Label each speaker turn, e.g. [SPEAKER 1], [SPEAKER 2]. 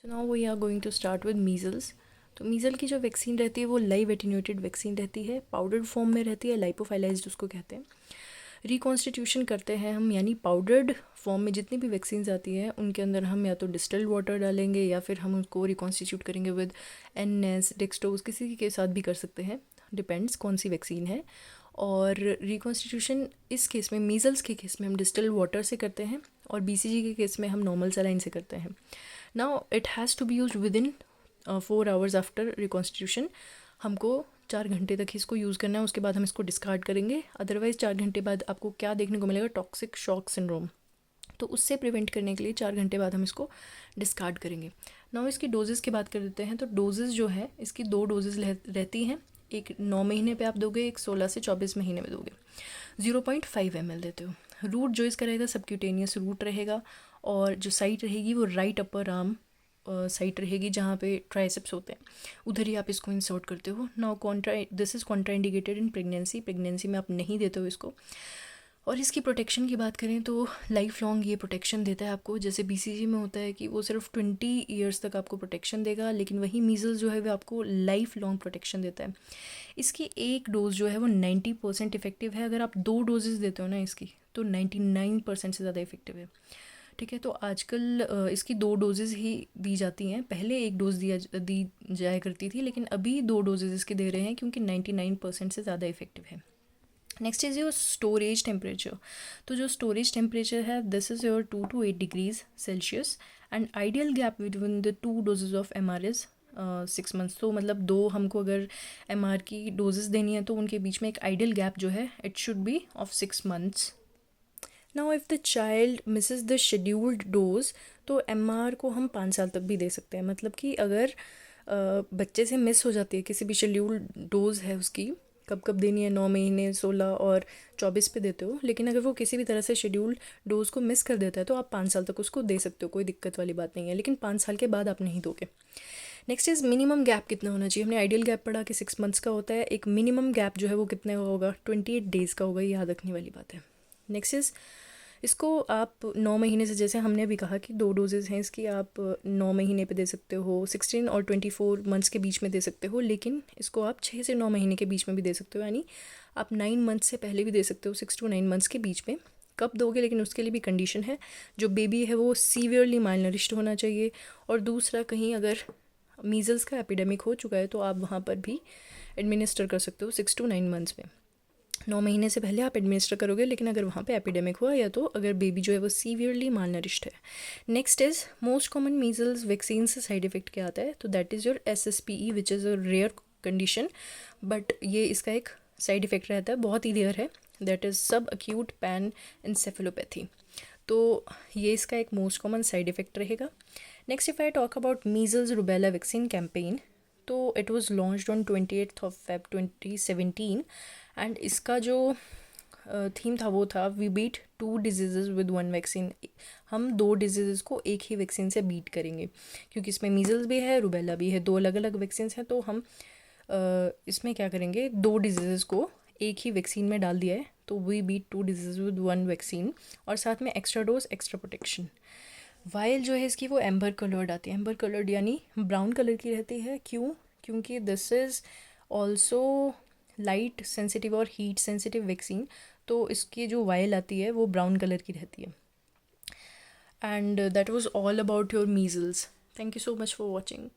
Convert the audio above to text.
[SPEAKER 1] So now we are going to start with measles. तो measle की जो vaccine रहती है वो लाइव एटेन्यूएटेड वैक्सीन रहती है, पाउडर्ड फॉर्म में रहती है, लाइपोफाइलाइज्ड उसको कहते हैं। रिकॉन्स्टिट्यूशन करते हैं हम, यानी पाउडर्ड फॉर्म में जितनी भी वैक्सीन्स आती हैं उनके अंदर हम या तो डिस्टिल्ड वाटर डालेंगे या फिर हम उसको रिकॉन्स्टिट्यूट करेंगे विद एनएस डेक्सट्रोज, किसी के साथ भी कर सकते हैं, डिपेंड्स कौन सी वैक्सीन है। और रिकॉन्स्टिट्यूशन इस केस में, मीज़ल्स के केस में हम डिस्टिल्ड वाटर से करते हैं और बीसीजी के केस में हम नॉर्मल सलाइन से करते हैं। Now it has to be use within 4 hours after reconstitution. हमको 4 घंटे तक इसको यूज़ करना है, उसके बाद हम इसको डिस्कार्ड करेंगे। अदरवाइज़ 4 घंटे बाद आपको क्या देखने को मिलेगा, टॉक्सिक शॉक सिंड्रोम। तो उससे प्रिवेंट करने के लिए 4 घंटे बाद हम इसको डिस्कार्ड करेंगे। नाउ इसकी डोजेज़ की बात कर देते हैं। तो डोजेज़ जो है इसकी 2 डोजेज़ रहती हैं, एक 9 महीने पे आप दोगे, एक 16 से 24 महीने में दोगे। 0.5 ml देते हो। रूट जो इसका रहेगा सबक्यूटेनियस रूट रहेगा, और जो साइट रहेगी वो राइट अपर आर्म साइट रहेगी जहाँ पे ट्राइसेप्स होते हैं, उधर ही आप इसको इंसर्ट करते हो। Now this is contraindicated in pregnancy में आप नहीं देते हो इसको। और इसकी प्रोटेक्शन की बात करें तो लाइफ लॉन्ग ये प्रोटेक्शन देता है आपको। जैसे बीसीजी में होता है कि वो सिर्फ 20 ईयर्स तक आपको प्रोटेक्शन देगा, लेकिन वही मीज़ल्स जो है वो आपको लाइफ लॉन्ग प्रोटेक्शन देता है। इसकी एक डोज जो है वो 90% इफेक्टिव है। अगर आप 2 डोजेज़ देते हो ना इसकी, तो 99% से ज़्यादा इफेक्टिव है। ठीक है, तो आजकल इसकी 2 डोजेज़ ही दी जाती हैं। पहले एक डोज दी जाया करती थी, लेकिन अभी 2 डोजेज़ इसके दे रहे हैं क्योंकि 99% से ज़्यादा इफेक्टिव है। Next is your storage temperature. तो जो स्टोरेज टेम्परेचर है, this is your 2 to 8 degrees Celsius, and ideal gap between the 2 doses of MR is 6 months. तो मतलब 2 हमको अगर MR की डोजेस देनी है तो उनके बीच में एक आइडियल गैप जो है it should be of 6 months. Now if the child Mrs the scheduled dose, तो MR को हम 5 साल तक भी दे सकते हैं। मतलब कि अगर बच्चे से मिस हो जाती है किसी भी शेड्यूल्ड डोज है उसकी, कब कब देनी है, 9 महीने, 16 और 24 पे देते हो, लेकिन अगर वो किसी भी तरह से शेड्यूल्ड डोज को मिस कर देता है तो आप 5 साल तक उसको दे सकते हो, कोई दिक्कत वाली बात नहीं है, लेकिन 5 साल के बाद आप नहीं दोगे। नेक्स्ट इज़ मिनिमम गैप कितना होना चाहिए। हमने आइडियल गैप पढ़ा कि 6 मंथ्स का होता है, एक मिनिमम गैप जो है वो कितने का होगा, 28 डेज़ का होगा, याद रखने वाली बात है। नेक्स्ट इज़ इसको आप 9 महीने से, जैसे हमने अभी कहा कि 2 डोजेज़ हैं इसकी, आप 9 महीने पे दे सकते हो, 16 और 24 मंथ्स के बीच में दे सकते हो, लेकिन इसको आप 6 से 9 महीने के बीच में भी दे सकते हो, यानी आप 9 मंथ्स से पहले भी दे सकते हो, 6 to 9 मंथ्स के बीच में। कब दोगे, लेकिन उसके लिए भी कंडीशन है, जो बेबी है वो सीवियरली मालनरिश्ड होना चाहिए, और दूसरा कहीं अगर मीज़ल्स का एपिडेमिक हो चुका है तो आप वहाँ पर भी एडमिनिस्टर कर सकते हो 6 to 9 मंथ्स में। 9 महीने से पहले आप एडमिनिस्टर करोगे, लेकिन अगर वहाँ पे एपिडेमिक हुआ या तो अगर बेबी जो है वो सीवियरली मालनरिश्ड है। Next is most common measles vaccine से साइड इफेक्ट क्या आता है, तो that is your SSPE which is a rare condition, but ये इसका एक साइड इफेक्ट रहता है, बहुत ही रेयर है, that is subacute panencephalopathy. तो ये इसका एक मोस्ट कॉमन साइड इफेक्ट रहेगा। Next if I talk about measles rubella vaccine campaign, तो it was launched on 28th of Feb 2017, and इसका जो थीम था वो था we beat 2 disease with 1 vaccine. हम 2 डिजीज़ को एक ही वैक्सीन से बीट करेंगे, क्योंकि इसमें मीज़ल्स भी है, रूबेला भी है, 2 अलग अलग वैक्सीन हैं। तो हम इसमें क्या करेंगे, 2 डिजीज़ को एक ही वैक्सीन में डाल दिया है, तो we beat 2 disease with 1 vaccine, और साथ में extra dose, extra protection. While जो है इसकी वो एम्बर कलर्ड आती है, एम्बर कलर्ड यानी ब्राउन कलर की रहती है। क्यों? क्योंकि this is also light sensitive और हीट सेंसिटिव वैक्सीन, तो इसकी जो वाइल आती है वो ब्राउन कलर की रहती है। And that was all about your measles. Thank you so much for watching.